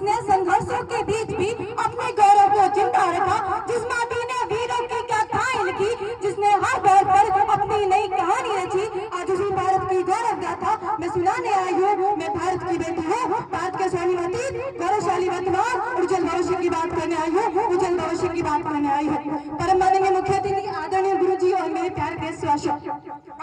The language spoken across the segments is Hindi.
जिसने संघर्षों के बीच भी अपने गौरव को जिंदा रखा, जिस माटी ने वीरों की गाथाएं लिखी, जिसने हर दौर पर अपनी नई कहानी रची, आज उसी भारत की गौरव गाथा मैं सुनाने आई हूँ। मैं भारत की बेटी हूँ, भारत के स्वर्णिम अतीत, गौरवशाली वर्तमान, उज्जवल भविष्य की बात करने आई हूँ, उज्जवल भविष्य की बात करने आई हूँ। परम माननीय मुख्य अतिथि आदरणीय गुरु जी और मेरे प्यारे देशवासियों,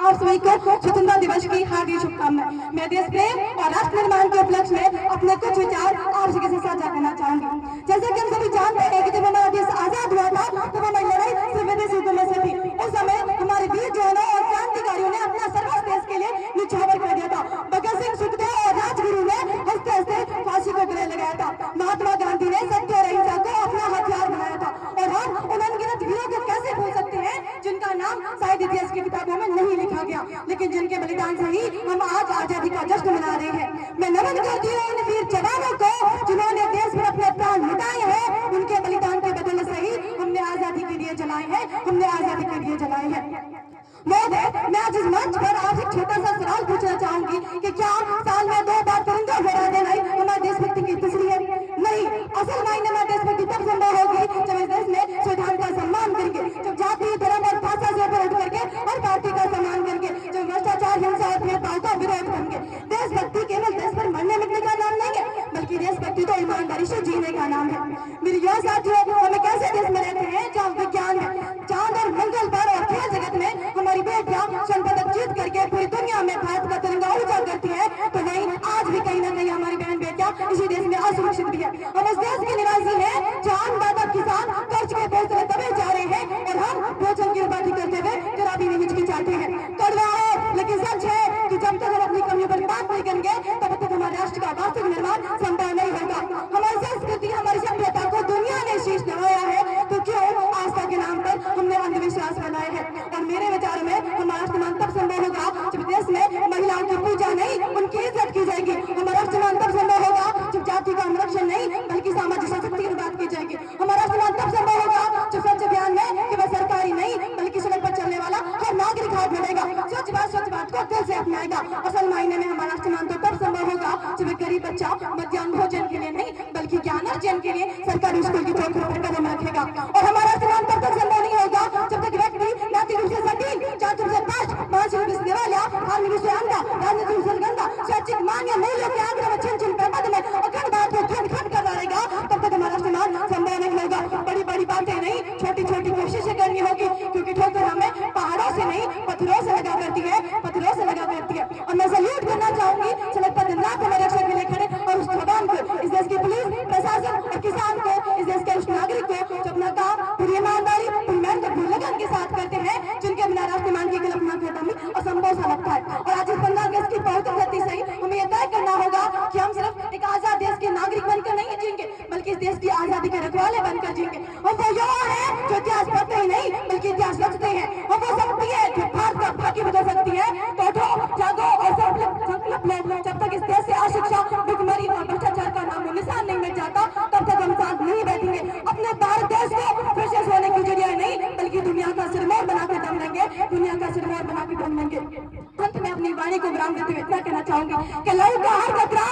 आप सभी को स्वतंत्रता दिवस की हार्दिक शुभकामनाएं। मैं देश प्रेम और राष्ट्र निर्माण के उपलक्ष्य में अपने कुछ विचार आप सभी से साझा करना चाहूंगी। जैसे कि हम सभी जानते हैं कि जब हमारा देश आजाद हुआ था तब हमारी लड़ाई सिर्फ विदेशी युद्धों से थी। उस समय हमारे वीर जवानों और क्रांतिकारियों ने अपना सर्वस्व देश के लिए निछावर कर दिया था। भगत सिंह, सुखदेव और राजगुरु ने हंसते हंसते फांसी को गले लगाया था। महात्मा गांधी ने सत्य और अहिंसा को अपना हथियार बनाया था। और हम उन अनगिनत वीरों को कैसे भूल सकते हैं जिनका नाम शायद इतिहास की किताबों में नहीं लिखा गया, लेकिन जिनके बलिदान से ही हम आज आजादी का जश्न मना रहे हैं। मैं नमन करती हूँ उन वीर जवानों को जिन्होंने देश में अपने प्राण लुटाए हैं। उनके बलिदान के बदले से ही हमने आजादी के लिए जलाए हैं, हमने आजादी के लिए जलाए हैं। महोदय, मैं आज इस मंच पर आपसे एक छोटा सा सवाल पूछना चाहूंगी कि क्या साल में 2 बार तिरंगा फहरा देना हमारे देशभक्ति की तीसरी है? नहीं, असल मायने में देशभक्ति तब संभव होगी जब इस देश में संविधान का सम्मान करेंगे, जब जाति, धर्म और भाषा से ऊपर उठ करके हर पार्टी का सम्मान करेंगे, जब भ्रष्टाचार, हिंसा और भेदभाव का विरोध करेंगे। देशभक्ति केवल देश पर मरने मिटने का नाम नहीं है, बल्कि देशभक्ति तो ईमानदारी से जीने का नाम है। मेरे युवा साथियों, हम एक ऐसे देश में रहते हैं जहाँ विज्ञान में चांद और मंगल पर और खेल जगत में हमारी बेटियां स्वर्ण पदक जीत करके पूरी दुनिया में भारत का तिरंगा ऊंचा करती है, तो नहीं, आज भी कहीं ना कहीं हमारी बहन बेटियां इसी देश में असुरक्षित भी है। हम इस देश के निवासी हैं जहाँ अन्नदाता किसान कर्ज के बोझ तले दबे जा रहे हैं और हम भोजन की उपाधि करते हुए जरा भी नहीं हिचकिचाते हैं। कड़वा है लेकिन सच है कि जब तक हम अपनी कमियों पर बात नहीं करेंगे तब तक हमारे राष्ट्र का वास्तविक निर्माण संभव नहीं होगा। हमारी संस्कृति, हमारी सभ्यता को दुनिया ने शीश नवाया है, तो क्यों आस्था के नाम पर हमने अंधविश्वास बनाए हैं? और मेरे विचार में हमारा राष्ट्रमान तब संभव होगा जब देश में महिलाओं की पूजा नहीं, उनकी इज्जत की जाएगी। हमारा राष्ट्रमान तब संभव होगा जब जाति का अनुरक्षण नहीं, बल्कि सामाजिक सशक्ति की बात की जाएगी। हमारा राष्ट्रमान तब संभव होगा जब स्वच्छ अभियान में केवल सरकारी नहीं, बल्कि सड़क पर चलने वाला हर नागरिक हाथ मिलेगा, स्वच्छ बात को दिल से अपनाएगा। असल मायने में हमारा राष्ट्रमान तो तब संभव होगा जब एक गरीब बच्चा मध्याह्न भोजन के लिए नहीं, बल्कि ज्ञान अर्जन के लिए सरकारी स्कूल की चौखट पर कदम रखेगा। और हमारा राष्ट्रमान तब तक संभव नहीं होगा जब तक व्यक्ति नैतिक रूप से सटीक, चातुर से पास्ट, मानसिक रूप से दिवालिया, धार्मिक रूप से अंधा, राजनीतिक रूप से गंदा, शैक्षिक मान्य मूल्यों के आग्रह में छिन प्रबंध में अखंड बात को खंड करता रहेगा, तब तक हमारा राष्ट्रमान संभव नहीं होगा। बड़ी बड़ी बातें नहीं, छोटी छोटी कोशिशें करनी होगी, क्योंकि ठोकर हमें पहाड़ों से नहीं पत्थरों से लगा करती है, पत्थरों से लगा करती है। और मैं सल्यूट करना चाहूंगी सड़क पर दिन रात हमारे रक्षा के लिए खड़े और उस जवान को, इस देश की पुलिस, प्रशासन और किसान को, इस देश के उस नागरिक को जो अपना काम पूरी ईमानदारी, पूरी मेहनत, पूरी लगन के साथ करते हैं, जिनके बिना राष्ट्रमान की कल्पना करना भी असंभव सा लगता है। और आज इस 15 अगस्त की पवित्र धरती से ही हमें यह तय करना होगा कि हम सिर्फ एक आजाद देश के नागरिक बनकर नहीं जीएंगे, बल्कि इस देश की आजादी के रखवाले बनकर जीएंगे। हम वो युवा है जो इतिहास पढ़ते ही नहीं, बल्कि इतिहास रचते हैं। हम वो शक्ति है जो भारत का भाग्य बदल सकती है। तो उठो, जागो और संकल्प लो। जब तक इस देश से अशिक्षा, भुखमरी और भ्रष्टाचार का नामो निशान नहीं मिट जाता, तब तक हम शांत नहीं बैठेंगे। अपने भारत देश को फिर से सोने की चिड़िया नहीं, बल्कि दुनिया का सिरमौर बना के दम लेंगे, दुनिया का सिरमौर बना के दम लेंगे। अंत में अपनी वाणी को विराम देते हुए इतना कहना चाहूंगी कि लहू का हर कतरा